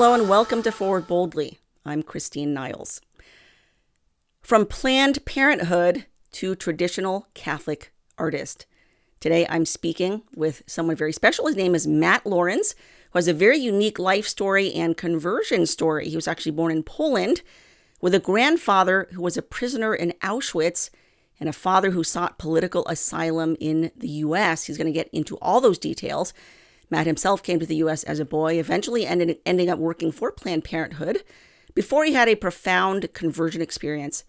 Hello and welcome to Forward Boldly. I'm Christine Niles. From Planned Parenthood to traditional Catholic artist. Today I'm speaking with someone very special. His name is Matt Lorenz, who has a very unique life story and conversion story. He was actually born in Poland with a grandfather who was a prisoner in Auschwitz and a father who sought political asylum in the U.S. He's going to get into all those details. Matt himself came to the U.S. as a boy, eventually ending up working for Planned Parenthood before he had a profound conversion experience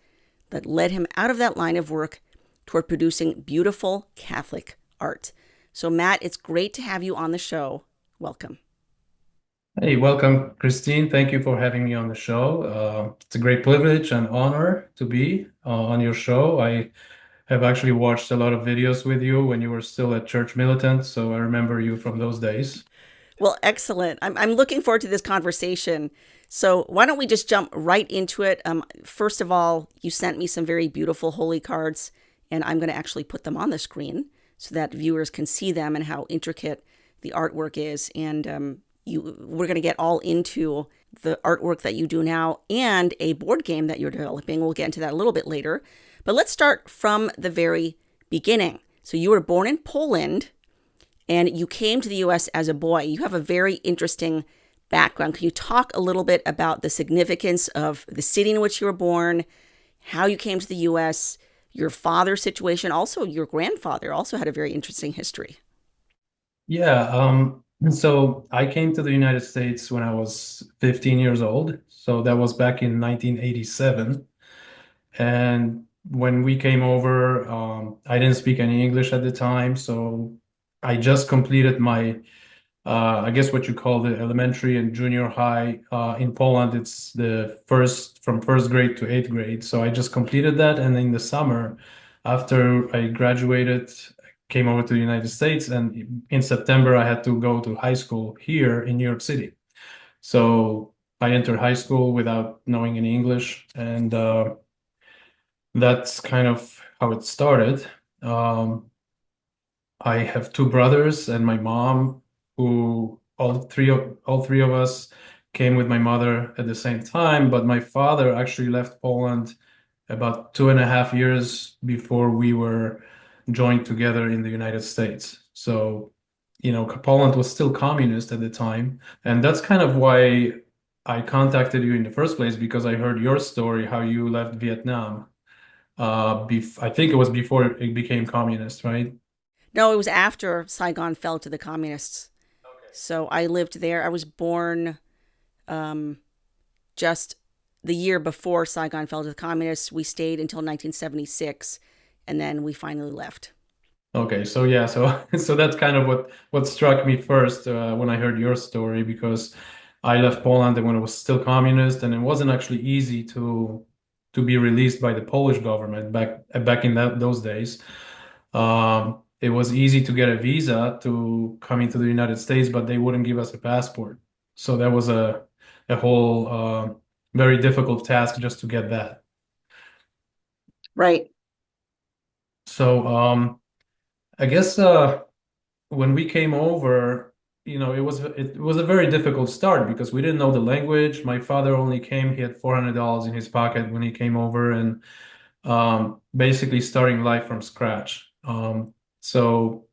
that led him out of that line of work toward producing beautiful Catholic art. So, Matt, it's great to have you on the show. Welcome. Hey, welcome, Christine. Thank you for having me on the show. It's a great privilege and honor to be on your show. I have actually watched a lot of videos with you when you were still at Church Militant, so I remember you from those days. Well, excellent. I'm looking forward to this conversation. So, why don't we just jump right into it? First of all, you sent me some very beautiful holy cards, and I'm going to actually put them on the screen so that viewers can see them and how intricate the artwork is. And we're going to get all into the artwork that you do now and a board game that you're developing. We'll get into that a little bit later. But let's start from the very beginning. So, you were born in Poland and you came to the US as a boy. You have a very interesting background. Can you talk a little bit about the significance of the city in which you were born, how you came to the US, your father's situation, also your grandfather also had a very interesting history. Yeah, so I came to the United States when I was 15 years old. So that was back in 1987. And when we came over, I didn't speak any English at the time, so I just completed my, I guess what you call the elementary and junior high. In Poland, it's the first from first grade to eighth grade. So I just completed that, and in the summer, after I graduated, came over to the United States, and in September I had to go to high school here in New York City. So I entered high school without knowing any English, and that's kind of how it started. Um, I have two brothers and my mom, who all three of us came with my mother at the same time. But my father actually left Poland about 2.5 years before we were joined together in the United States. So, Poland was still communist at the time, and that's kind of why I contacted you in the first place because I heard your story, how you left Vietnam. I think it was before it became communist, right? No, it was after Saigon fell to the communists. So I lived there. I was born um, just the year before Saigon fell to the communists. We stayed until 1976, and then we finally left. Okay, so yeah, so so that's kind of what struck me first when I heard your story because I left Poland when it was still communist, and it wasn't actually easy to be released by the Polish government back in those days. It was easy to get a visa to come into the United States, but they wouldn't give us a passport. So that was a whole very difficult task just to get that. Right. So I guess when we came over, it was a very difficult start because we didn't know the language. My father only came, he had $400 in his pocket when he came over and basically starting life from scratch. So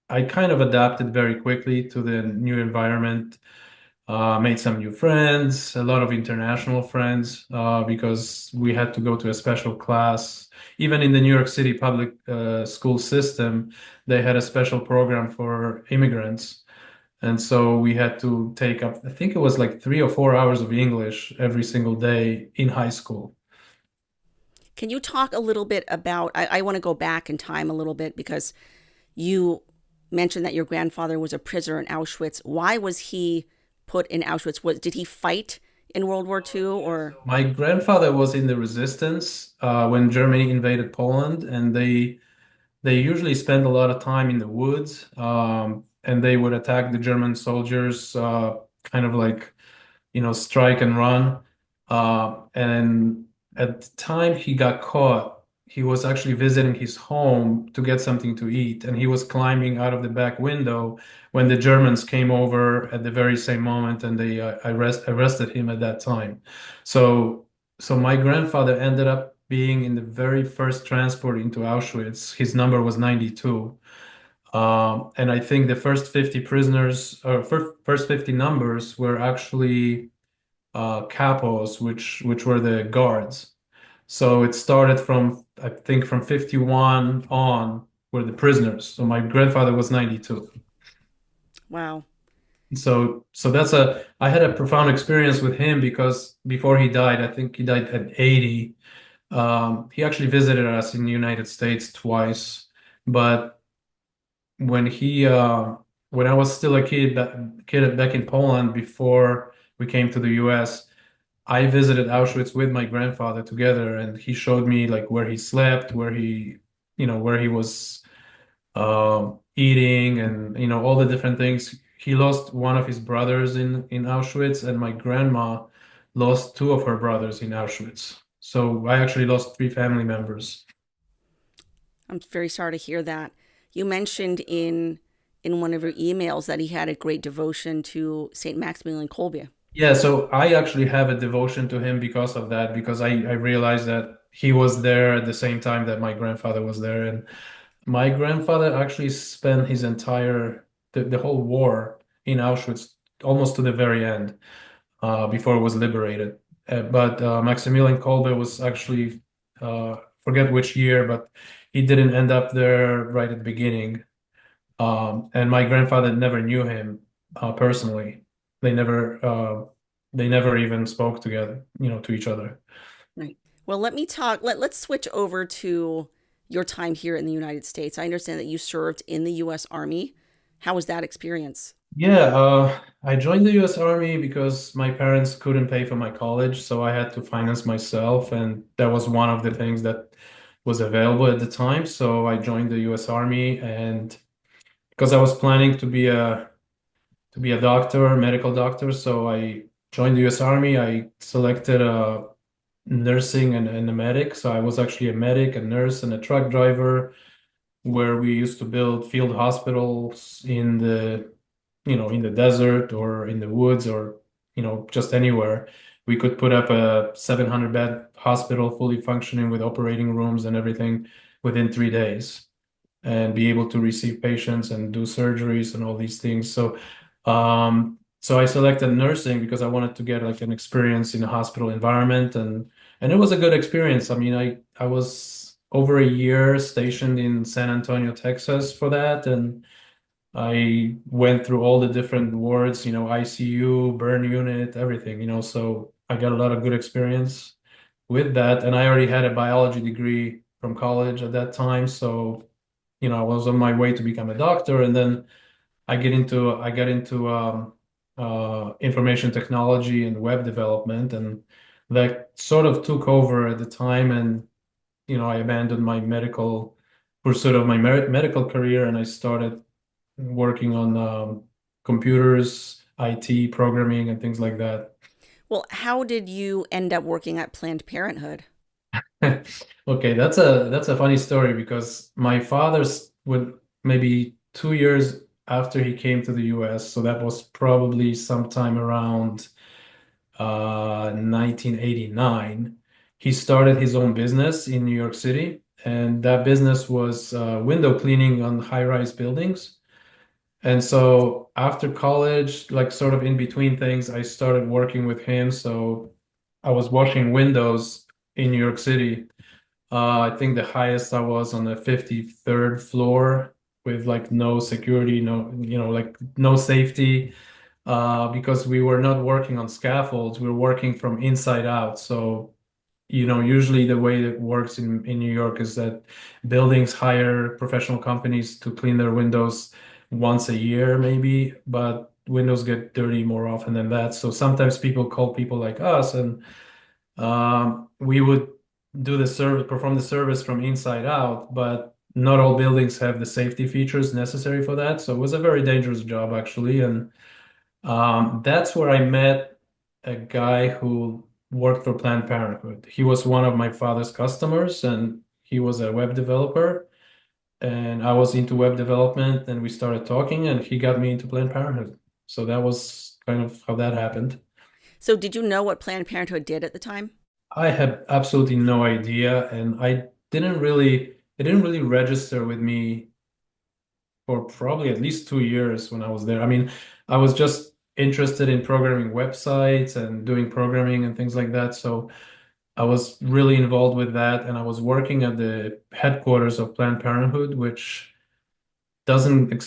I kind of adapted very quickly to the new environment, made some new friends, a lot of international friends, because we had to go to a special class. Even in the New York City public school system, they had a special program for immigrants. And so we had to take up, I think it was like 3 or 4 hours of English every single day in high school. Can you talk a little bit about? I want to go back in time a little bit because you mentioned that your grandfather was a prisoner in Auschwitz. Why was he put in Auschwitz? Did he fight in World War II or? My grandfather was in the resistance when Germany invaded Poland, and they usually spent a lot of time in the woods, and they would attack the German soldiers, kind of like, strike and run. And at the time he got caught, he was actually visiting his home to get something to eat, and he was climbing out of the back window when the Germans came over at the very same moment, and they arrested him at that time. So, so my grandfather ended up being in the very first transport into Auschwitz. His number was 92. And I think the first 50 prisoners, or first 50 numbers were actually capos, which were the guards. So it started from, I think, from 51 on were the prisoners. So my grandfather was 92. Wow. So I had a profound experience with him because before he died, I think he died at 80. He actually visited us in the United States twice. But when when I was still a kid back in Poland before we came to the US, I visited Auschwitz with my grandfather together, and he showed me like where he slept, where he was eating, and all the different things. He lost one of his brothers in Auschwitz, and my grandma lost two of her brothers in Auschwitz. So I actually lost three family members. I'm very sorry to hear that. You mentioned in one of your emails that he had a great devotion to Saint Maximilian Kolbe. Yeah, so I actually have a devotion to him because of that, because I realized that he was there at the same time that my grandfather was there. And my grandfather actually spent his the whole war in Auschwitz almost to the very end, before it was liberated. But Maximilian Kolbe was actually, forget which year, but he didn't end up there right at the beginning. And my grandfather never knew him personally. They never they never even spoke together, to each other. Right. Well, let me talk. Let's switch over to your time here in the United States. I understand that you served in the U.S. Army. How was that experience? Yeah, I joined the US Army because my parents couldn't pay for my college, so I had to finance myself, and that was one of the things that was available at the time. So I joined the US Army, and because I was planning to be a doctor, medical doctor, so I joined the US Army. I selected nursing and a medic. So I was actually a medic, a nurse, and a truck driver, where we used to build field hospitals in in the desert or in the woods, or, just anywhere. We could put up a 700 bed hospital fully functioning with operating rooms and everything within 3 days, and be able to receive patients and do surgeries and all these things. So I selected nursing because I wanted to get like an experience in a hospital environment, and it was a good experience. I mean, I was over a year stationed in San Antonio, Texas for that, and I went through all the different wards, ICU, burn unit, everything, so I got a lot of good experience with that. And I already had a biology degree from college at that time. So, I was on my way to become a doctor. And then I got into information technology and web development. And that sort of took over at the time. And, I abandoned my medical pursuit of my medical career, and I started working on computers, IT, programming, and things like that. Well, how did you end up working at Planned Parenthood? Okay, that's a funny story because my father's would maybe 2 years after he came to the US, so that was probably sometime around 1989. He started his own business in New York City, and that business was window cleaning on high-rise buildings. And so after college, like sort of in between things, I started working with him. So I was washing windows in New York City. I think the highest I was on the 53rd floor with like no security, like no safety, because we were not working on scaffolds. We were working from inside out. So, usually the way it works in New York is that buildings hire professional companies to clean their windows once a year, maybe, but windows get dirty more often than that. So sometimes people call people like us, and we would do the service, perform the service from inside out, but not all buildings have the safety features necessary for that. So it was a very dangerous job, actually. And that's where I met a guy who worked for Planned Parenthood. He was one of my father's customers, and He was a web developer, and I was into web development, and we started talking, and he got me into Planned Parenthood. So that was kind of how that happened. So, did you know what Planned Parenthood did at the time? I had absolutely no idea, and it didn't really register with me for probably at least 2 years when I was there. I mean, I was just interested in programming websites and doing programming and things like that. So I was really involved with that, and I was working at the headquarters of Planned Parenthood, which doesn't,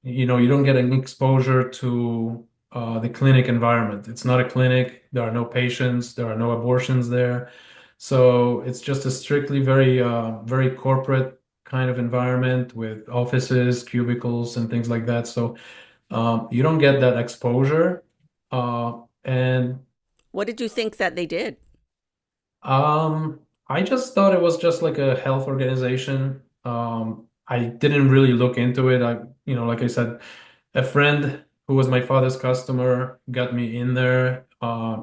you don't get an exposure to the clinic environment. It's not a clinic. There are no patients. There are no abortions there. So it's just a strictly very corporate kind of environment with offices, cubicles, and things like that. So you don't get that exposure. And What did you think that they did? I just thought it was just like a health organization. I didn't really look into it. Like I said, a friend who was my father's customer got me in there.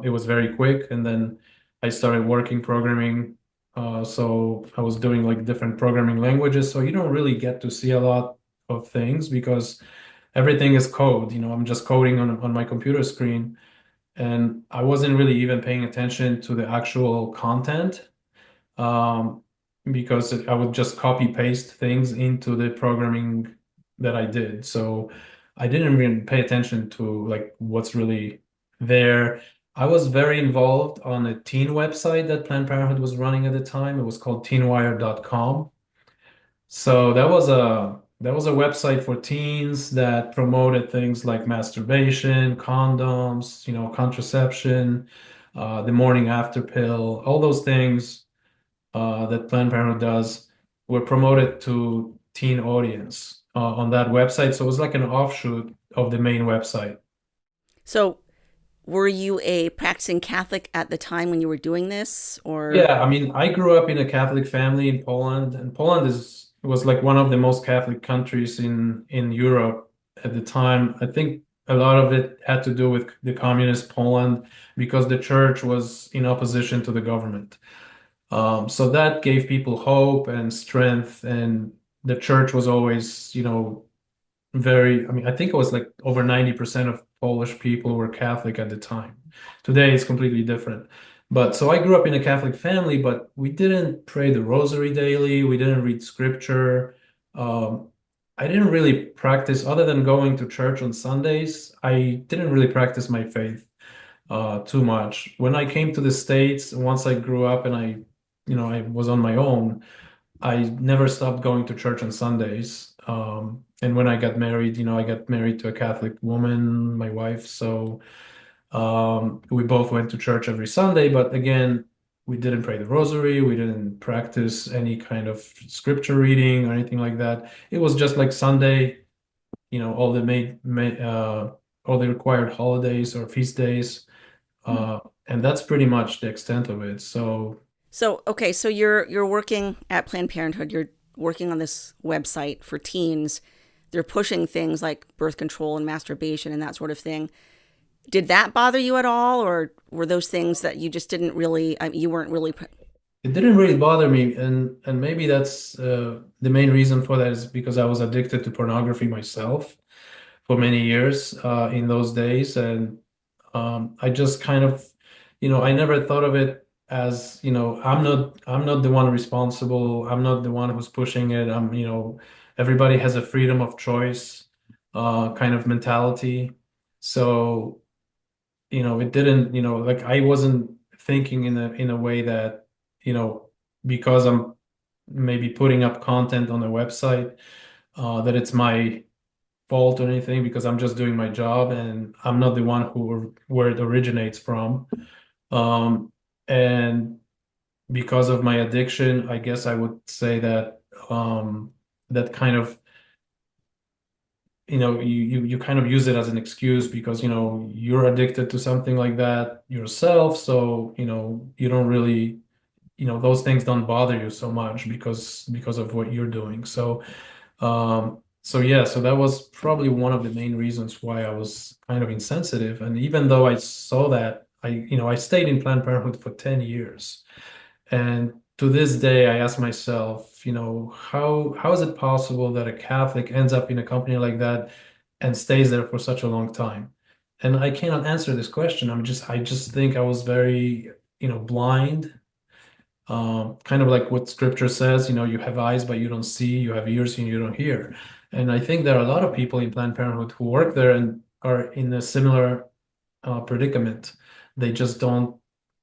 It was very quick, and then I started working programming. So I was doing like different programming languages. So you don't really get to see a lot of things because everything is code. I'm just coding on my computer screen, and I wasn't really even paying attention to the actual content um, because I would just copy paste things into the programming that I did. So I didn't really pay attention to like what's really there. I was very involved on a teen website that Planned Parenthood was running at the time. It was called teenwire.com. So that was a website for teens that promoted things like masturbation, condoms, contraception, the morning after pill, all those things that Planned Parenthood does were promoted to teen audience on that website. So it was like an offshoot of the main website. So, were you a practicing Catholic at the time when you were doing this, or? Yeah, I mean, I grew up in a Catholic family in Poland, and Poland is was like one of the most Catholic countries in Europe at the time. I think a lot of it had to do with the communist Poland because the church was in opposition to the government. So that gave people hope and strength, and the church was always, I mean, I think it was like over 90% of Polish people were Catholic at the time. Today it's completely different. But so I grew up in a Catholic family, but we didn't pray the rosary daily. We didn't read scripture. Um, I didn't really practice, other than going to church on Sundays, I didn't really practice my faith too much. When I came to the States, once I grew up and I was on my own, I never stopped going to church on Sundays. And when I got married, I got married to a Catholic woman, my wife. So we both went to church every Sunday. But again, we didn't pray the rosary. We didn't practice any kind of scripture reading or anything like that. It was just like Sunday, all the all the required holidays or feast days. And that's pretty much the extent of it. So So, okay, so you're working at Planned Parenthood. You're working on this website for teens. They're pushing things like birth control and masturbation and that sort of thing. Did that bother you at all, or were those things that you just didn't really, you weren't really? it didn't really bother me, and maybe that's the main reason for that is because I was addicted to pornography myself for many years in those days, and I just kind of, I never thought of it as, I'm not the one responsible. I'm not the one who's pushing it. Everybody has a freedom of choice kind of mentality. So, it didn't, like I wasn't thinking in a way that, because I'm maybe putting up content on the website, that it's my fault or anything because I'm just doing my job and I'm not the one where it originates from. Um, and because of my addiction, I guess I would say that that kind of you kind of use it as an excuse because you're addicted to something like that yourself, so you don't really those things don't bother you so much because of what you're doing. So yeah, so that was probably one of the main reasons why I was kind of insensitive. And even though I saw that, I stayed in Planned Parenthood for 10 years. And to this day, I ask myself, how is it possible that a Catholic ends up in a company like that and stays there for such a long time? And I cannot answer this question. I just think I was very, blind. Kind of like what scripture says, you have eyes, but you don't see, you have ears and you don't hear. And I think there are a lot of people in Planned Parenthood who work there and are in a similar predicament. They just don't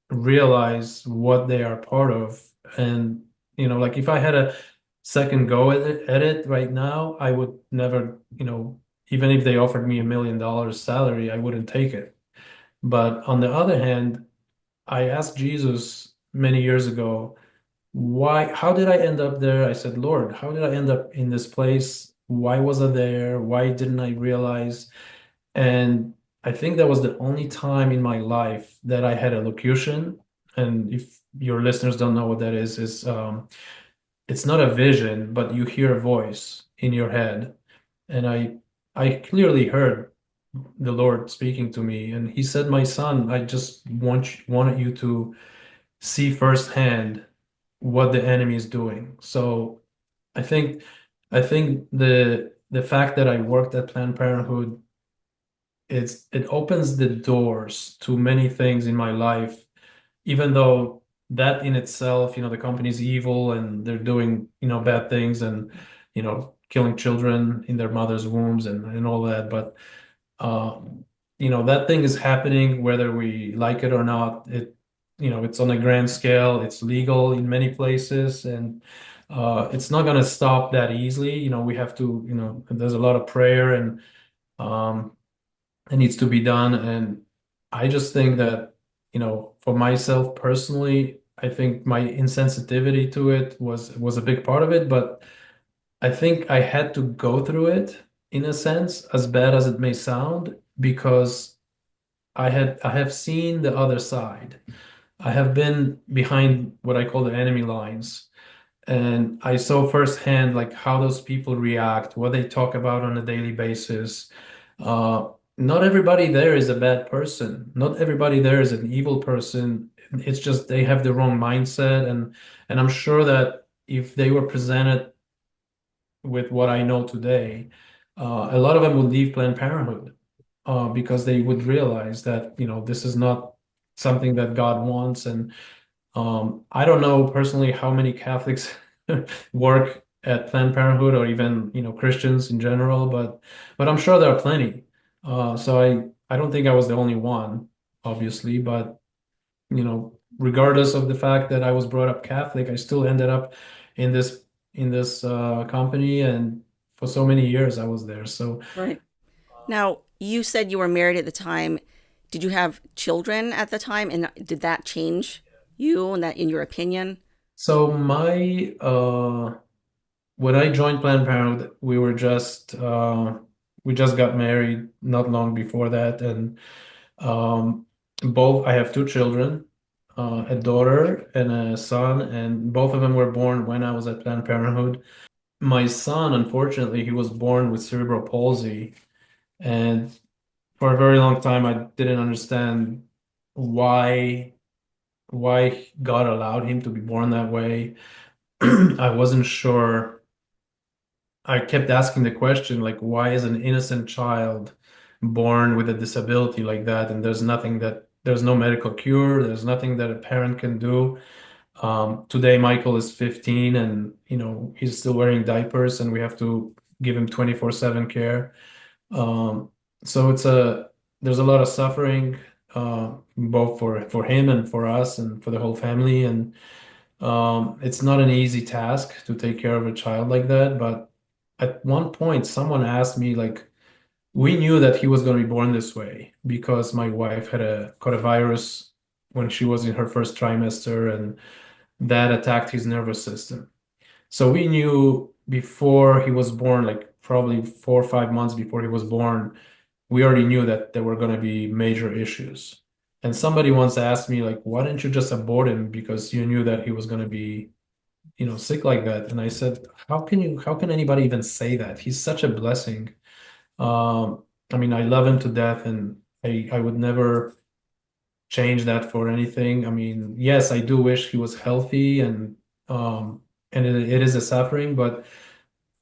realize what they are part of. And, like if I had a second go at it right now, I would never, even if they offered me $1 million salary, I wouldn't take it. But on the other hand, I asked Jesus many years ago, how did I end up there? I said, Lord, how did I end up in this place? Why was I there? Why didn't I realize? And I think that was the only time in my life that I had elocution. And if your listeners don't know what that is it's not a vision, but you hear a voice in your head. And I clearly heard the Lord speaking to me, and He said, "My son, I just wanted you to see firsthand what the enemy is doing." So I think I think the fact that I worked at Planned Parenthood, it opens the doors to many things in my life, even though that in itself, the company's evil and they're doing, bad things and, killing children in their mother's wombs and all that. But, uh, that thing is happening whether we like it or not. It's on a grand scale. It's legal in many places, and it's not going to stop that easily. We have to, there's a lot of prayer and um, it needs to be done. And I just think that, for myself personally, I think my insensitivity to it was a big part of it, but I think I had to go through it in a sense, as bad as it may sound, because I have seen the other side. I have been behind what I call the enemy lines. And I saw firsthand like how those people react, what they talk about on a daily basis. Uh, Not everybody there is a bad person. Not everybody there is an evil person. It's just they have the wrong mindset, and I'm sure that if they were presented with what I know today, a lot of them would leave Planned Parenthood because they would realize that, this is not something that God wants. And I don't know personally how many Catholics work at Planned Parenthood or even, Christians in general, but I'm sure there are plenty. So I don't think I was the only one, obviously, but regardless of the fact that I was brought up Catholic, I still ended up in this company, and for so many years I was there. So Right. Now, you said you were married at the time. Did you have children at the time? And did that change you and that in your opinion? so my when I joined Planned Parenthood, we just got married not long before that, and both I have two children, a daughter and a son, and both of them were born when I was at Planned Parenthood. My son, unfortunately, he was born with cerebral palsy, and for a very long time, I didn't understand why why God allowed him to be born that way. I wasn't sure. I kept asking the question, like, why is an innocent child born with a disability like that? And there's no medical cure, there's nothing that a parent can do. Today, Michael is 15 and, he's still wearing diapers and we have to give him 24/7 care. Um, so there's a lot of suffering, both for him and for us and for the whole family. And it's not an easy task to take care of a child like that. But at one point, someone asked me, like, we knew that he was going to be born this way because my wife caught a virus when she was in her first trimester, and that attacked his nervous system. So we knew before he was born, like probably 4 or 5 months before he was born, we already knew that there were going to be major issues. And somebody once asked me, like, why didn't you just abort him because you knew that he was going to be, sick like that? And I said, how can anybody even say that? He's such a blessing. I mean, I love him to death, and I would never change that for anything. I mean, yes, I do wish he was healthy and and it is a suffering, but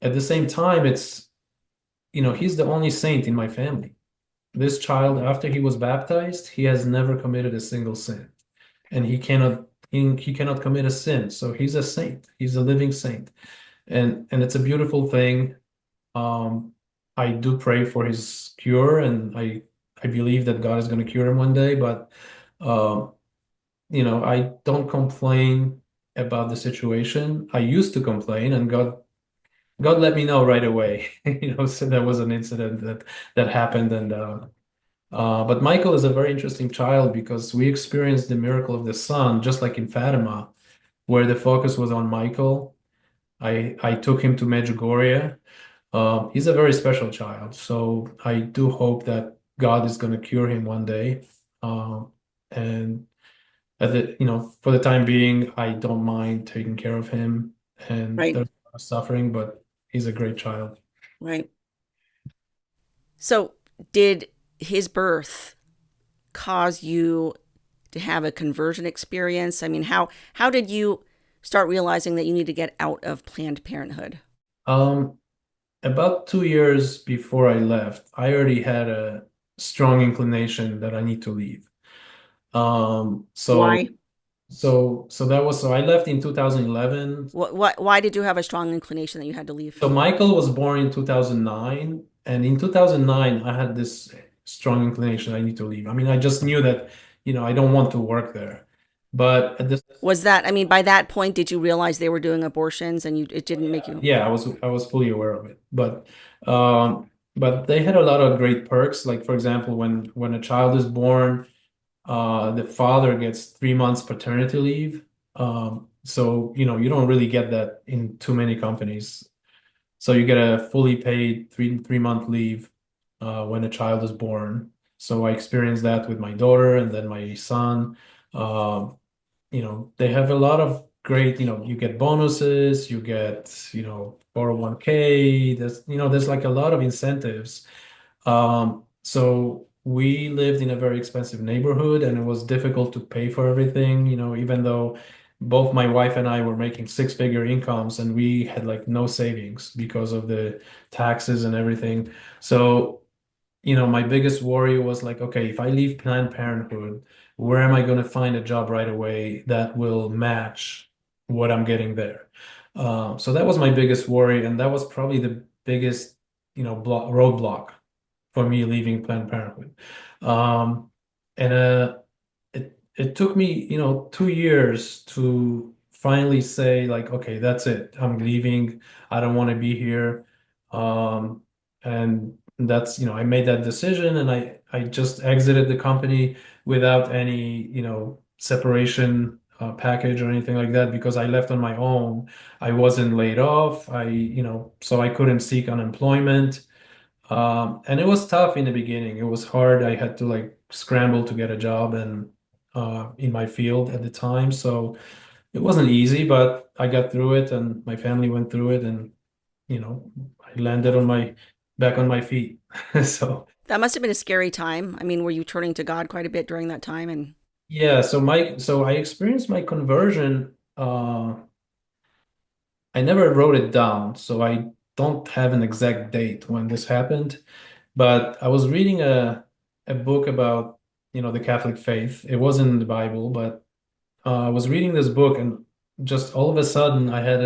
at the same time, he's the only saint in my family. This child, after he was baptized, he has never committed a single sin, and he cannot commit a sin. So he's a saint. He's a living saint, and it's a beautiful thing. Um, I do pray for his cure, and I believe that God is going to cure him one day. But um, I don't complain about the situation. I used to complain, and God let me know right away. So there was an incident that happened, and but Michael is a very interesting child because we experienced the miracle of the sun, just like in Fatima, where the focus was on Michael. I took him to Medjugorje. He's a very special child, so I do hope that God is going to cure him one day. And for the time being, I don't mind taking care of him. And Right, there's a lot of suffering, but he's a great child. right. So, did his birth cause you to have a conversion experience? I mean, how did you start realizing that you need to get out of Planned Parenthood? Um, about 2 years before I left, I already had a strong inclination that I need to leave. Um, so Why? so I left in 2011. Why did you have a strong inclination that you had to leave? So Michael was born in 2009, and in 2009, I had this strong inclination I need to leave. I mean, I just knew that, I don't want to work there. But at this, Was that, I mean, by that point, did you realize they were doing abortions and it didn't make you? yeah, I was fully aware of it. But they had a lot of great perks. Like for example, when a child is born, the father gets 3 months paternity leave. So you don't really get that in too many companies. So you get a fully paid three-month leave when a child is born. So I experienced that with my daughter and then my son. Um, they have a lot of great, you get bonuses, you get, 401k. There's like a lot of incentives. So we lived in a very expensive neighborhood and it was difficult to pay for everything, even though both my wife and I were making six-figure incomes and we had like no savings because of the taxes and everything. So, my biggest worry was like, okay, if I leave Planned Parenthood, where am I going to find a job right away that will match what I'm getting there? So that was my biggest worry, and that was probably the biggest, roadblock for me leaving Planned Parenthood. And it took me, 2 years to finally say like, okay, that's it. I'm leaving. I don't want to be here. And that's, I made that decision and I just exited the company without any, separation package or anything like that because I left on my own. I wasn't laid off. So I couldn't seek unemployment. And it was tough in the beginning. It was hard. I had to like scramble to get a job and in my field at the time. So it wasn't easy, but I got through it and my family went through it and I landed back on my feet. So That must have been a scary time. I mean, were you turning to God quite a bit during that time? And yeah, so I experienced my conversion. I never wrote it down, so I don't have an exact date when this happened. But I was reading a book about, the Catholic faith. It wasn't in the Bible, but I was reading this book and just all of a sudden I had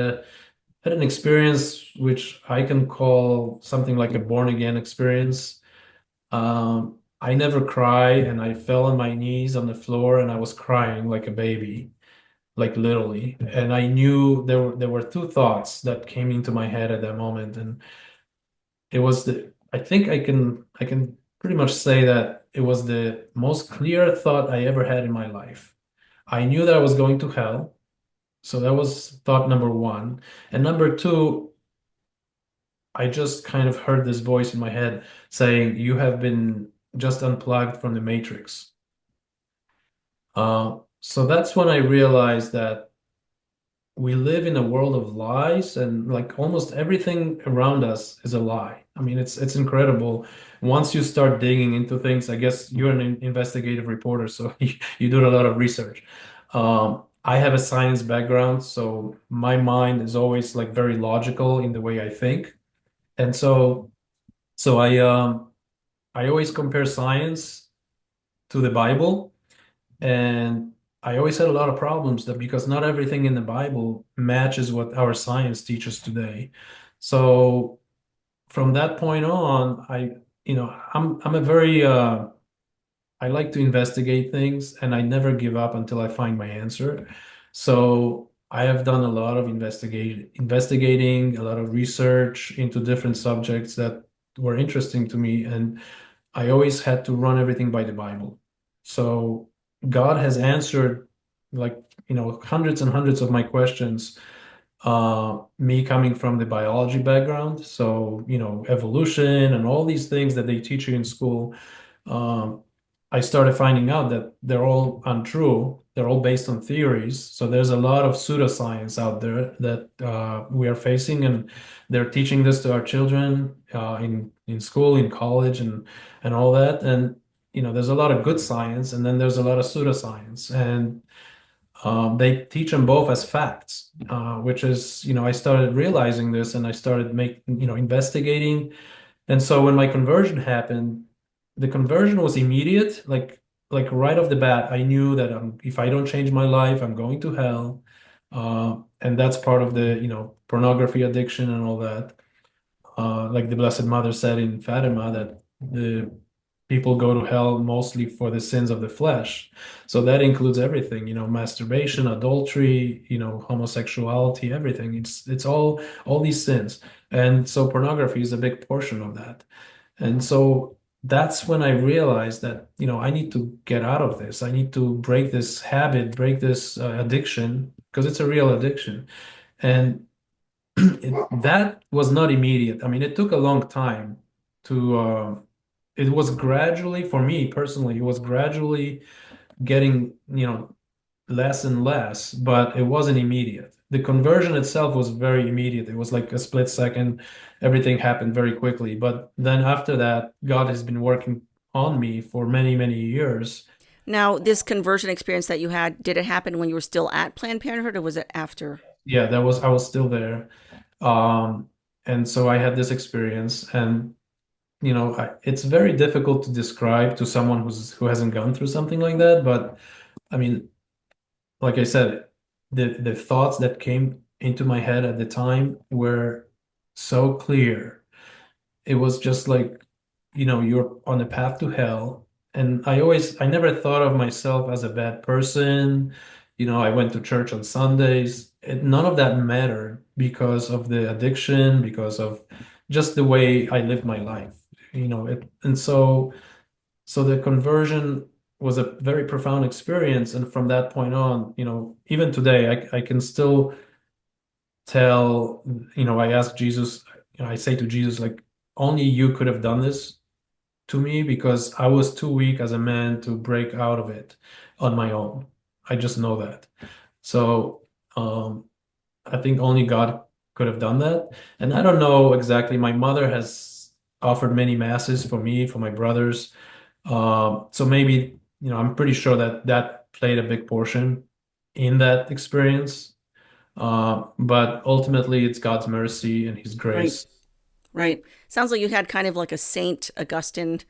an experience which I can call something like a born again experience. I never cry and I fell on my knees on the floor and I was crying like a baby, like literally. And I knew there were two thoughts that came into my head at that moment, and it was I think I can pretty much say that it was the most clear thought I ever had in my life. I knew that I was going to hell, so that was thought number one. And number two, I just kind of heard this voice in my head saying, "You have been just unplugged from the matrix." So that's when I realized that we live in a world of lies and like almost everything around us is a lie. I mean, it's incredible. Once you start digging into things, I guess you're an investigative reporter, so you do a lot of research. I have a science background, so my mind is always like very logical in the way I think. And so I always compare science to the Bible, and I always had a lot of problems that because not everything in the Bible matches what our science teaches today. So from that point on, I'm a very I like to investigate things and I never give up until I find my answer. So I have done a lot of investigating, a lot of research into different subjects that were interesting to me, and I always had to run everything by the Bible. So God has answered like, hundreds and hundreds of my questions. Me coming from the biology background, so, evolution and all these things that they teach you in school, um, I started finding out that they're all untrue. They're all based on theories. So there's a lot of pseudoscience out there that we are facing, and they're teaching this to our children in school, in college, and all that. And there's a lot of good science, and then there's a lot of pseudoscience, and they teach them both as facts, which is, I started realizing this, and I started investigating. And so when my conversion happened, the conversion was immediate. Like right off the bat, I knew that if I don't change my life, I'm going to hell. And that's part of the, pornography addiction and all that. Like the Blessed Mother said in Fatima, that the people go to hell mostly for the sins of the flesh. So that includes everything, masturbation, adultery, homosexuality, everything. It's all these sins. And so pornography is a big portion of that. And so that's when I realized that, I need to get out of this. I need to break this habit, break this addiction, because it's a real addiction. And that was not immediate. I mean, it took a long time to, it was gradually, for me personally, it was gradually getting, less and less, but it wasn't immediate. The conversion itself was very immediate. It was like a split second. Everything happened very quickly. But then after that, God has been working on me for many, many years. Now, this conversion experience that you had, did it happen when you were still at Planned Parenthood or was it after? Yeah, I was still there. Um, and so I had this experience, and it's very difficult to describe to someone who hasn't gone through something like that. But I mean, like I said, the thoughts that came into my head at the time were so clear. It was just like, you're on a path to hell. And I never thought of myself as a bad person. I went to church on Sundays. None of that mattered because of the addiction, because of just the way I lived my life. And so the conversion was a very profound experience. And from that point on, even today, I can still tell, I ask Jesus, I say to Jesus, like, only you could have done this to me because I was too weak as a man to break out of it on my own. I just know that. So I think only God could have done that. And I don't know exactly. My mother has offered many masses for me, for my brothers. So maybe, I'm pretty sure that that played a big portion in that experience. But ultimately, it's God's mercy and His Right, grace. right. Sounds like you had kind of like a Saint Augustine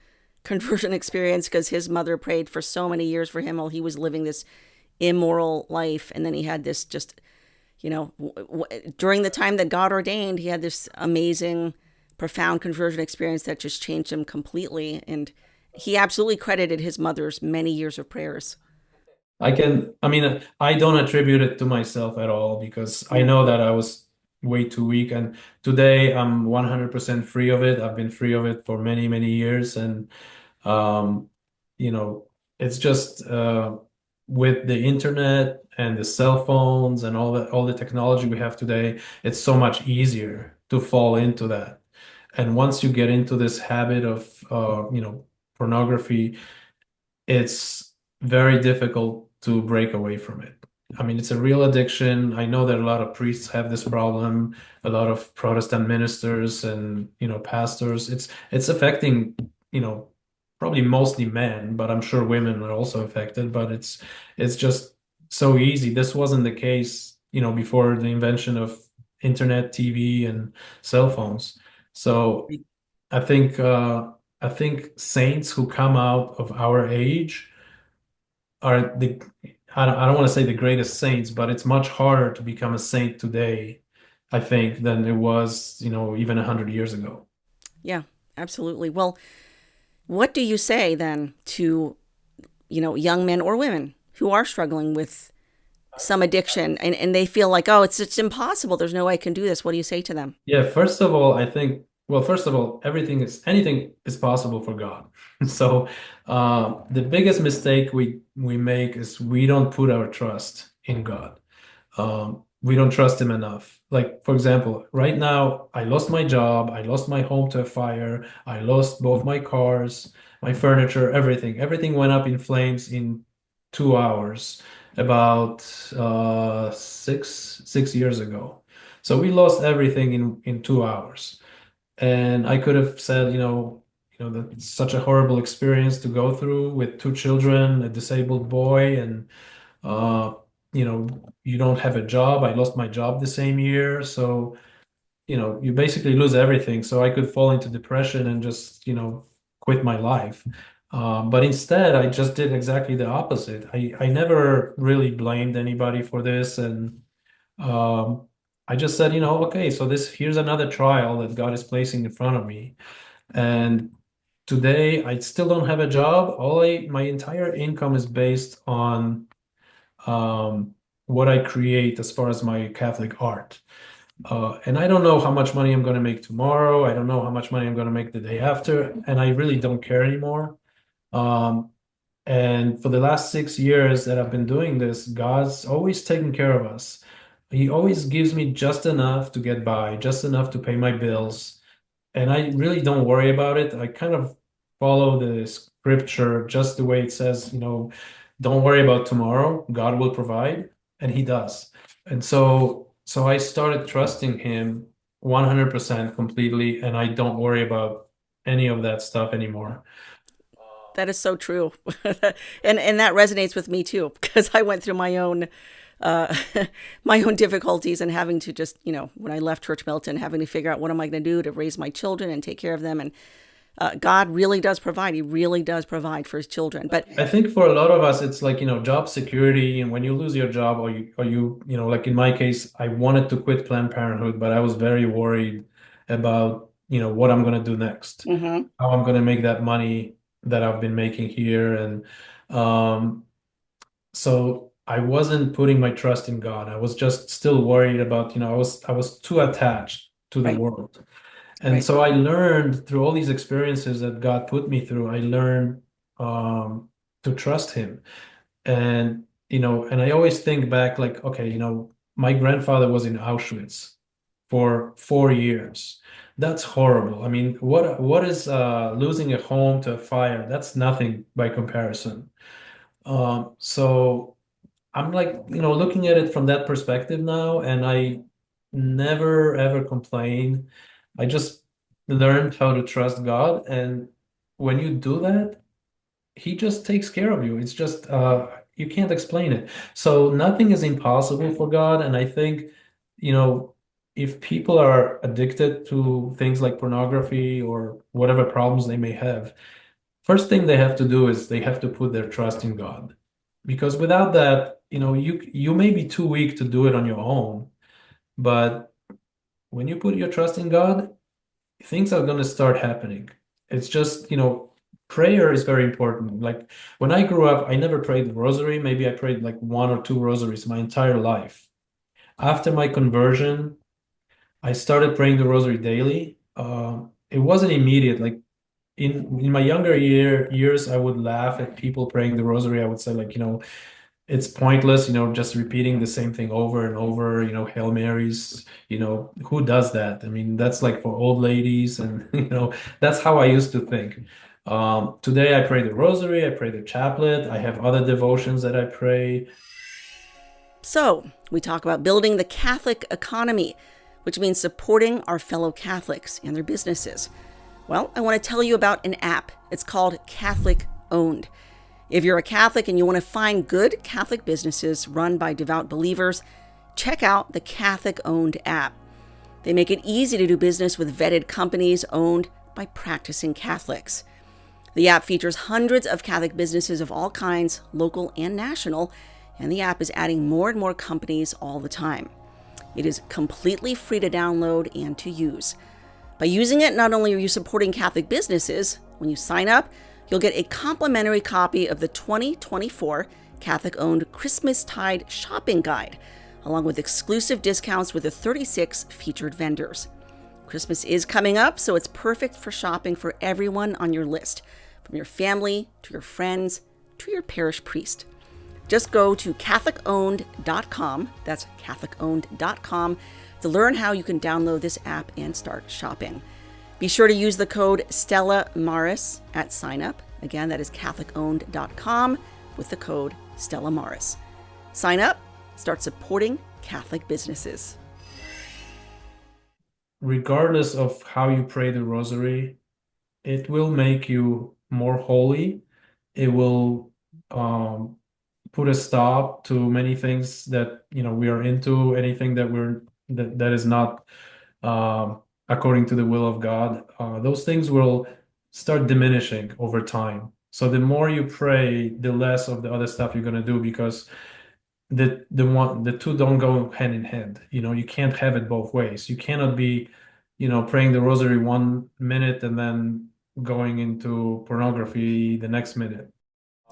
conversion experience because his mother prayed for so many years for him while he was living this immoral life. And then he had this just, during the time that God ordained, he had this amazing, profound conversion experience that just changed him completely. And he absolutely credited his mother's many years of prayers. I mean, I don't attribute it to myself at all because I Yeah. know that I was way too weak. And today I'm 100% free of it. I've been free of it for many, many years. And, um, you know, it's just with the internet and the cell phones and all the technology we have today, it's so much easier to fall into that. And once you get into this habit of, pornography, it's very difficult to break away from it. I mean, it's a real addiction. I know that a lot of priests have this problem, a lot of Protestant ministers and, pastors. It's affecting, probably mostly men, but I'm sure women are also affected, but it's just so easy. This wasn't the case, before the invention of internet, TV, and cell phones. So I think I think saints who come out of our age are I don't want to say the greatest saints, but it's much harder to become a saint today, I think, than it was, even 100 years ago. Yeah, absolutely. Well, what do you say then to, young men or women who are struggling with some addiction and they feel like, oh, it's impossible. There's no way I can do this. What do you say to them? Yeah, first of all, I think, well, first of all, anything is possible for God. So, the biggest mistake we make is we don't put our trust in God. We don't trust him enough. Like, for example, right now, I lost my job, I lost my home to a fire, I lost both my cars, my furniture, everything. Everything went up in flames in 2 hours, about six years ago. So we lost everything in 2 hours. And I could have said, that's such a horrible experience to go through with two children, a disabled boy, and uh, you don't have a job. I lost my job the same year. So, you basically lose everything. So I could fall into depression and just, quit my life. But instead, I just did exactly the opposite. I never really blamed anybody for this. And um, I just said, okay, so here's another trial that God is placing in front of me. And today, I still don't have a job. My entire income is based on um, what I create as far as my Catholic art. And I don't know how much money I'm going to make tomorrow. I don't know how much money I'm going to make the day after. And I really don't care anymore. Um, and for the last 6 years that I've been doing this, God's always taken care of us. He always gives me just enough to get by, just enough to pay my bills. And I really don't worry about it. I kind of follow the scripture just the way it says, don't worry about tomorrow. God will provide, and he does. And so I started trusting him 100% completely, and I don't worry about any of that stuff anymore. That is so true. And that resonates with me too, because I went through my own uh, my own difficulties and having to just, when I left Church Milton, having to figure out what am I going to do to raise my children and take care of them. And God really does provide. He really does provide for his children. But I think for a lot of us, it's like, job security. And when you lose your job like in my case, I wanted to quit Planned Parenthood, but I was very worried about, what I'm going to do next, mhm, how I'm going to make that money that I've been making here. And um, so I wasn't putting my trust in God. I was just still worried about, I was too attached to the right, world. And right. so I learned through all these experiences that God put me through, I learned um, to trust him. And I always think back like, okay, my grandfather was in Auschwitz for 4 years. That's horrible. I mean, what is losing a home to a fire? That's nothing by comparison. So I'm like, looking at it from that perspective now, and I never ever complain. I just learned how to trust God, and when you do that, He just takes care of you. It's just you can't explain it. So nothing is impossible for God, and I think, you know, if people are addicted to things like pornography or whatever problems they may have, first thing they have to do is they have to put their trust in God. Because without that, you may be too weak to do it on your own, but when you put your trust in God, things are going to start happening. It's just, prayer is very important. Like when I grew up, I never prayed the rosary. Maybe I prayed like one or two rosaries my entire life. After my conversion, I started praying the rosary daily. It wasn't immediate. Like in my younger years, I would laugh at people praying the rosary. I would say like, it's pointless, just repeating the same thing over and over, Hail Marys, who does that? I mean, that's like for old ladies and, that's how I used to think. Today I pray the rosary, I pray the chaplet, I have other devotions that I pray. So we talk about building the Catholic economy, which means supporting our fellow Catholics and their businesses. Well, I want to tell you about an app. It's called Catholic Owned. If you're a Catholic and you want to find good Catholic businesses run by devout believers, check out the Catholic Owned app. They make it easy to do business with vetted companies owned by practicing Catholics. The app features hundreds of Catholic businesses of all kinds, local and national, and the app is adding more and more companies all the time. It is completely free to download and to use. By using it, not only are you supporting Catholic businesses, when you sign up, you'll get a complimentary copy of the 2024 Catholic-owned Christmastide Shopping Guide, along with exclusive discounts with the 36 featured vendors. Christmas is coming up, so it's perfect for shopping for everyone on your list, from your family to your friends to your parish priest. Just go to CatholicOwned.com, that's CatholicOwned.com, to learn how you can download this app and start shopping. Be sure to use the code Stella Maris at sign up. Again, that is CatholicOwned.com with the code Stella Maris. Sign up, start supporting Catholic businesses. Regardless of how you pray the rosary, it will make you more holy. It will put a stop to many things that we are into, anything that is not according to the will of God. Those things will start diminishing over time. So the more you pray, the less of the other stuff you're going to do, because the two don't go hand in hand. You can't have it both ways. You cannot be praying the rosary 1 minute and then going into pornography the next minute.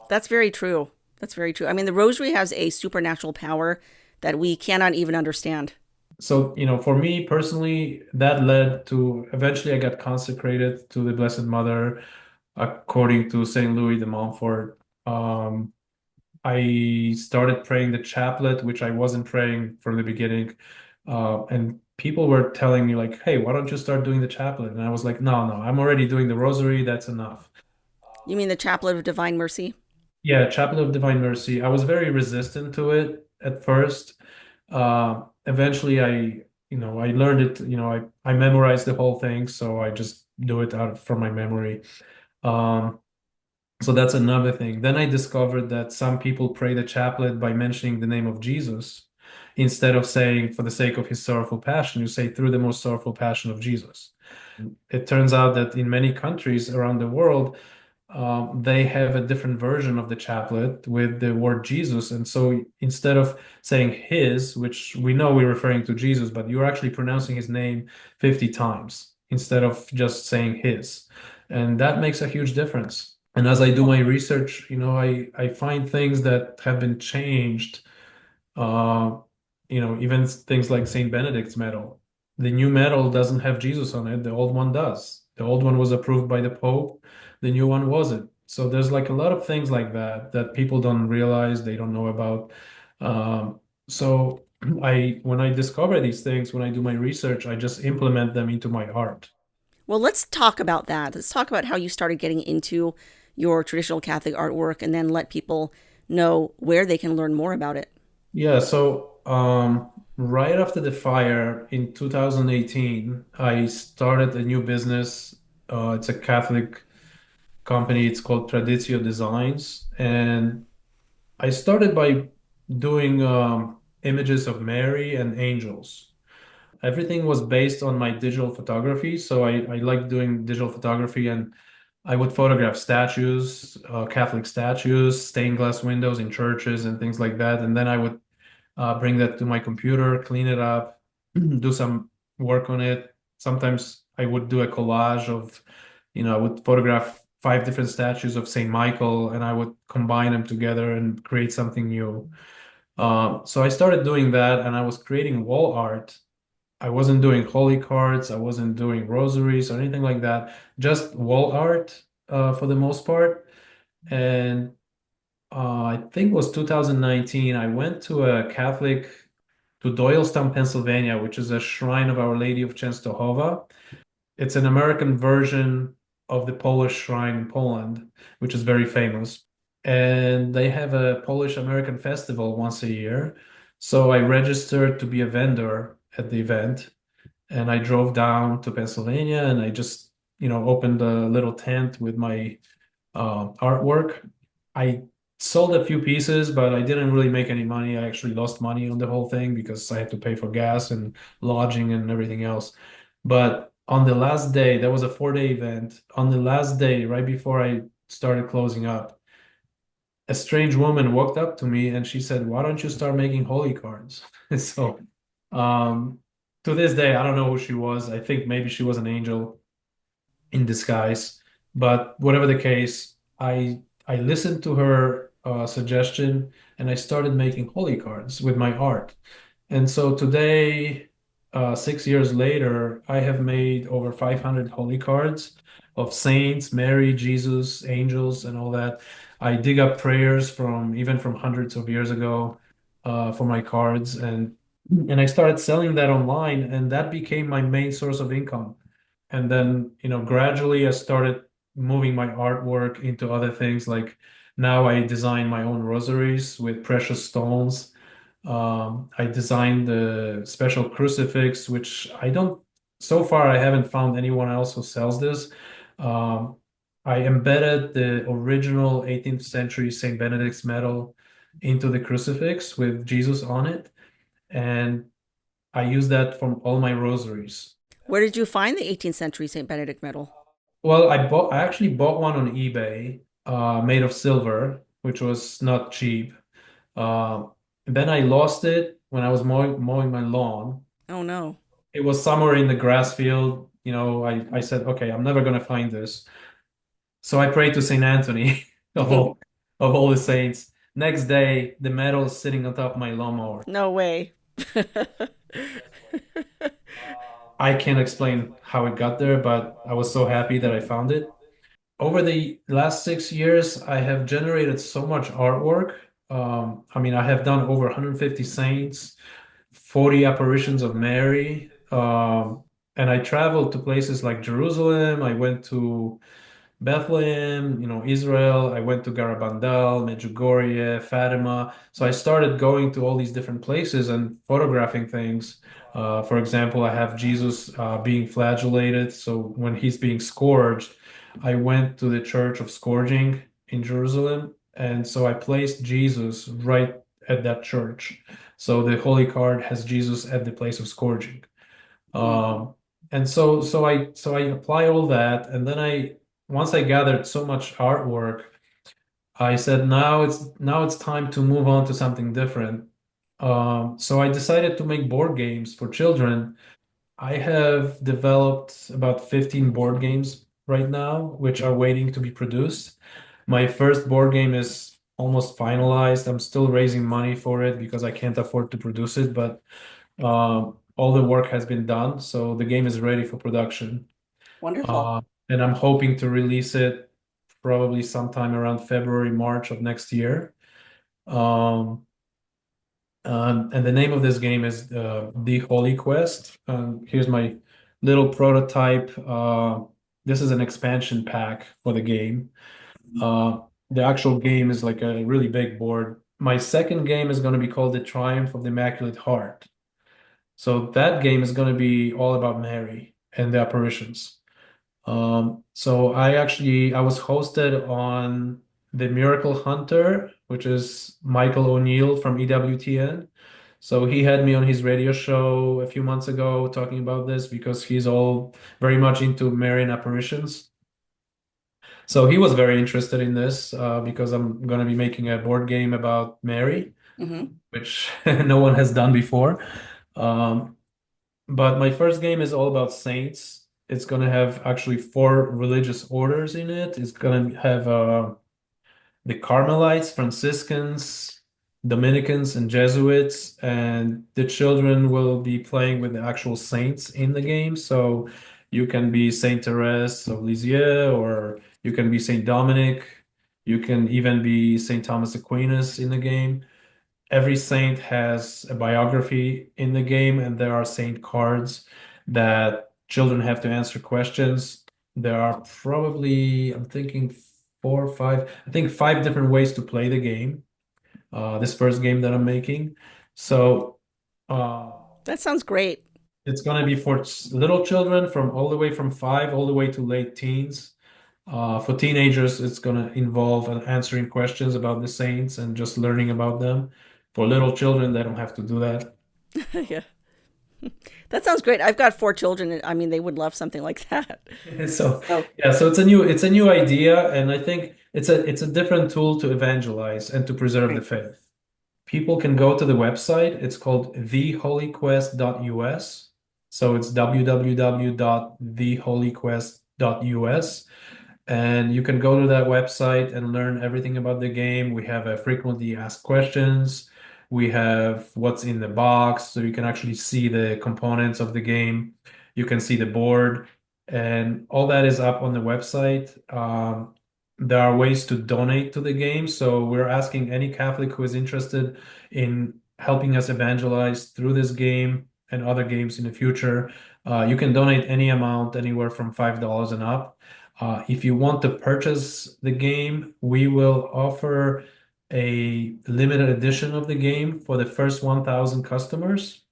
That's very true. That's very true. I mean, the rosary has a supernatural power that we cannot even understand. So, for me personally, that led to eventually I got consecrated to the Blessed Mother according to St. Louis de Montfort. I started praying the chaplet, which I wasn't praying from the beginning. And people were telling me like, hey, why don't you start doing the chaplet? And I was like, no, I'm already doing the rosary. That's enough. You mean the Chaplet of Divine Mercy? Yeah, Chaplet of Divine Mercy. I was very resistant to it at first. Eventually I learned it, I memorized the whole thing, so I just do it from my memory. So that's another thing. Then I discovered that some people pray the chaplet by mentioning the name of Jesus. Instead of saying, for the sake of his sorrowful passion, you say, through the most sorrowful passion of Jesus. It turns out that in many countries around the world, they have a different version of the chaplet with the word Jesus. And so instead of saying his, which we know we're referring to Jesus, but you're actually pronouncing his name 50 times instead of just saying his. And that makes a huge difference. And as I do my research, I find things that have been changed. Even things like St. Benedict's medal. The new medal doesn't have Jesus on it. The old one does. The old one was approved by the Pope. The new one wasn't. So there's like a lot of things like that people don't realize, they don't know about. So when I discover these things, when I do my research, I just implement them into my art. Well, let's talk about that. Let's talk about how you started getting into your traditional Catholic artwork and then let people know where they can learn more about it. Yeah, so right after the fire in 2018, I started a new business. It's a Catholic company. It's called Traditio Designs. And I started by doing images of Mary and angels. Everything was based on my digital photography. So I like doing digital photography, and I would photograph statues, Catholic statues, stained glass windows in churches and things like that. And then I would bring that to my computer, clean it up, do some work on it. Sometimes I would do a collage of, I would photograph 5 different statues of Saint Michael, and I would combine them together and create something new. So I started doing that, and I was creating wall art. I wasn't doing holy cards, I wasn't doing rosaries or anything like that, just wall art for the most part. And I think it was 2019. I went to Doylestown, Pennsylvania, which is a shrine of Our Lady of Częstochowa. It's an American version of the Polish shrine in Poland, which is very famous. And they have a Polish American festival once a year. So I registered to be a vendor at the event. And I drove down to Pennsylvania, and I just, opened a little tent with my artwork. I sold a few pieces, but I didn't really make any money. I actually lost money on the whole thing because I had to pay for gas and lodging and everything else. But on the last day, that was a 4-day event. On the last day, right before I started closing up, a strange woman walked up to me and she said, "Why don't you start making holy cards?" So, um, to this day, I don't know who she was. I think maybe she was an angel in disguise. But whatever the case, I listened to her suggestion and I started making holy cards with my art. And so today, 6 years later, I have made over 500 holy cards of saints, Mary, Jesus, angels, and all that. I dig up prayers from even from hundreds of years ago for my cards, and I started selling that online, and that became my main source of income. And then, gradually I started moving my artwork into other things. Like now I design my own rosaries with precious stones. I designed the special crucifix, which so far I haven't found anyone else who sells this. Um, I embedded the original 18th century St. Benedict's medal into the crucifix with Jesus on it. And I use that from all my rosaries. Where did you find the 18th century St. Benedict medal? Well, I actually bought one on eBay, made of silver, which was not cheap. Uh, then I lost it when I was mowing my lawn. Oh no. It was somewhere in the grass field. I said, okay, I'm never gonna find this. So I prayed to Saint Anthony of all the saints. Next day, the medal is sitting on top of my lawnmower. No way. I can't explain how it got there, but I was so happy that I found it. Over the last 6 years, I have generated so much artwork. I mean, I have done over 150 saints, 40 apparitions of Mary, and I traveled to places like Jerusalem. I went to Bethlehem, Israel. I went to Garabandal, Medjugorje, Fatima. So I started going to all these different places and photographing things. For example, I have Jesus being flagellated. So when he's being scourged, I went to the Church of Scourging in Jerusalem. And so I placed Jesus right at that church. So the Holy Card has Jesus at the place of scourging. Um, and so I apply all that, and then once I gathered so much artwork, I said now it's time to move on to something different. So I decided to make board games for children. I have developed about 15 board games right now, which are waiting to be produced. My first board game is almost finalized. I'm still raising money for it because I can't afford to produce it, but all the work has been done, so the game is ready for production. Wonderful. Uh, and I'm hoping to release it probably sometime around February, March of next year. Um, and the name of this game is The Holy Quest. Here's my little prototype. This is an expansion pack for the game. Uh, the actual game is like a really big board. My second game is going to be called The Triumph of the Immaculate Heart. So that game is going to be all about Mary and the apparitions. So I was hosted on the Miracle Hunter, which is Michael O'Neill from EWTN. So he had me on his radio show a few months ago talking about this because he's all very much into Marian apparitions. So he was very interested in this because I'm going to be making a board game about Mary, Hmm. which no one has done before. Um, But my first game is all about saints. It's gonna have actually four religious orders in it. It's gonna have the Carmelites, Franciscans, Dominicans, and Jesuits, and the children will be playing with the actual saints in the game. So you can be Saint Therese of Lisieux, or you can be Saint Dominic. You can even be Saint Thomas Aquinas in the game. Every saint has a biography in the game, and there are saint cards that children have to answer questions. There are probably, I'm thinking four or five, I think five different ways to play the game. This first game that I'm making. So uh, That sounds great. it's going to be for little children from all the way from 5 all the way to late teens. For teenagers, it's going to involve answering questions about the saints and just learning about them. For little children, they don't have to do that. Yeah. That sounds great. I've got 4 children. I mean, they would love something like that. So Oh, yeah, so it's a new idea, and I think it's a different tool to evangelize and to preserve the right. faith. People can go to the website. It's called theholyquest.us. So it's www.theholyquest.us. And you can go to that website and learn everything about the game. We have a frequently asked questions. We have what's in the box, so you can actually see the components of the game. You can see the board, and all that is up on the website. There are ways to donate to the game. So we're asking any Catholic who is interested in helping us evangelize through this game and other games in the future. You can donate any amount, anywhere from $5 and up. If you want to purchase the game, we will offer a limited edition of the game for the first 1,000 customers.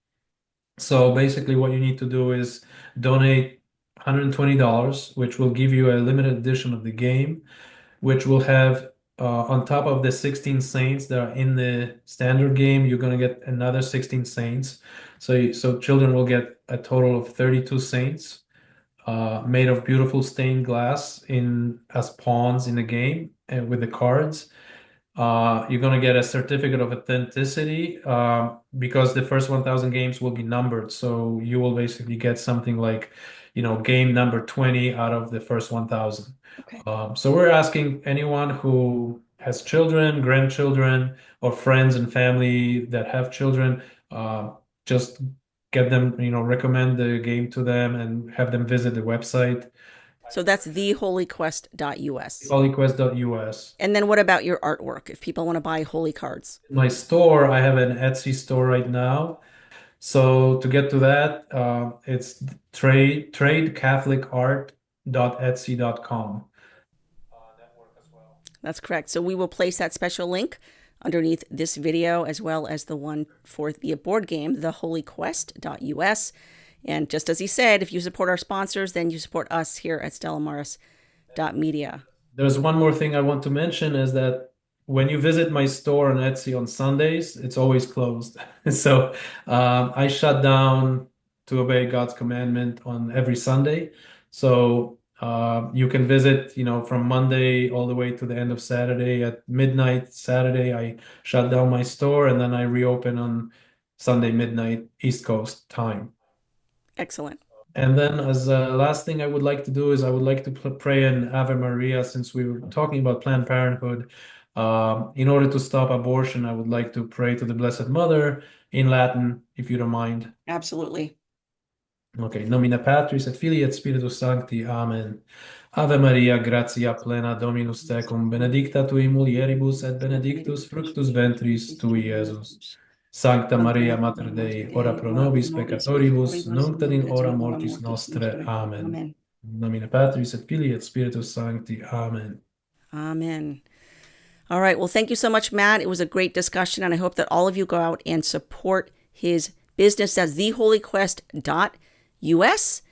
So basically, what you need to do is donate $120, which will give you a limited edition of the game, which will have on top of the 16 saints that are in the standard game, you're going to get another 16 saints. So children will get a total of 32 saints made of beautiful stained glass in as pawns in the game and with the cards. You're going to get a certificate of authenticity because the first 1,000 games will be numbered. So you will basically get something like, game number 20 out of the first 1,000. Okay. So we're asking anyone who has children, grandchildren, or friends and family that have children, just get them, recommend the game to them and have them visit the website, So that's theholyquest.us. holyquest.us. And then what about your artwork if people want to buy holy cards? My store, I have an Etsy store right now. So to get to that, it's tradecatholicart.etsy.com. That's correct. So we will place that special link underneath this video as well as the one for the board game, theholyquest.us. And just as he said, if you support our sponsors, then you support us here at StellaMaris.media. There's one more thing I want to mention is that when you visit my store on Etsy on Sundays, it's always closed. So I shut down to obey God's commandment on every Sunday. So you can visit, from Monday all the way to the end of Saturday at midnight. Saturday, I shut down my store and then I reopen on Sunday midnight East Coast time. Excellent. And then, as a last thing I would like to do is I would like to pray an Ave Maria since we were talking about Planned Parenthood. In order to stop abortion, I would like to pray to the Blessed Mother in Latin, if you don't mind. Absolutely. Okay, nomine Patris et Filii et Spiritus Sancti. Amen. Ave Maria, gratia plena Dominus tecum, benedicta tui mulieribus et benedictus fructus ventris tui, Iesus. Sancta Maria, Mater Dei, ora pro nobis peccatoribus, nunc et in hora mortis nostre. Amen. Amen. Nomine Patris et Filii et Spiritus Sancti. Amen. Amen. All right. Well, thank you so much, Matt. It was a great discussion, and I hope that all of you go out and support his business. That's theholyquest.us.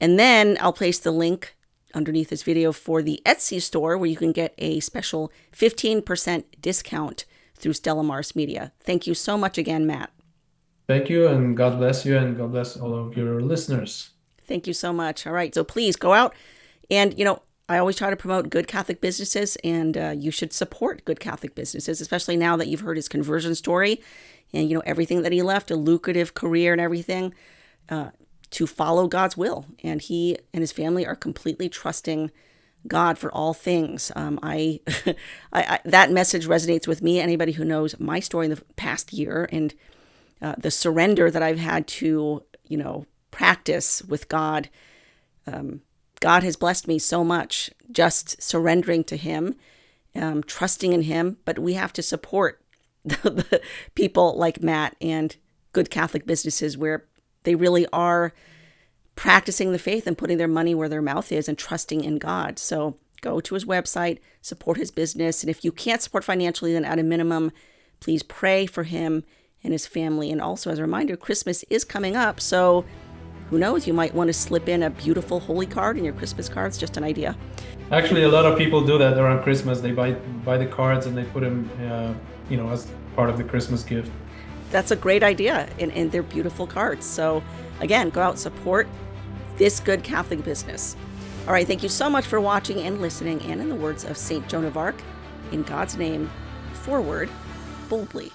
And then I'll place the link underneath this video for the Etsy store where you can get a special 15% discount through Stella Maris Media. Thank you so much again, Matt. Thank you, and God bless you, and God bless all of your listeners. Thank you so much. All right. So please go out and, I always try to promote good Catholic businesses, and you should support good Catholic businesses, especially now that you've heard his conversion story and, everything that he left, a lucrative career and everything, to follow God's will. And he and his family are completely trusting God for all things. I that message resonates with me. Anybody who knows my story in the past year and the surrender that I've had to, practice with God, God has blessed me so much just surrendering to him, trusting in him. But we have to support the people like Matt and good Catholic businesses where they really are practicing the faith and putting their money where their mouth is and trusting in God. So go to his website, support his business. And if you can't support financially, then at a minimum, please pray for him and his family. And also, as a reminder, Christmas is coming up. So who knows, you might want to slip in a beautiful holy card in your Christmas cards. Just an idea. Actually, a lot of people do that around Christmas. They buy the cards and they put them, as part of the Christmas gift. That's a great idea, and they're beautiful cards. So again, go out, support this good Catholic business. All right, thank you so much for watching and listening. And in the words of St. Joan of Arc, in God's name, forward, boldly.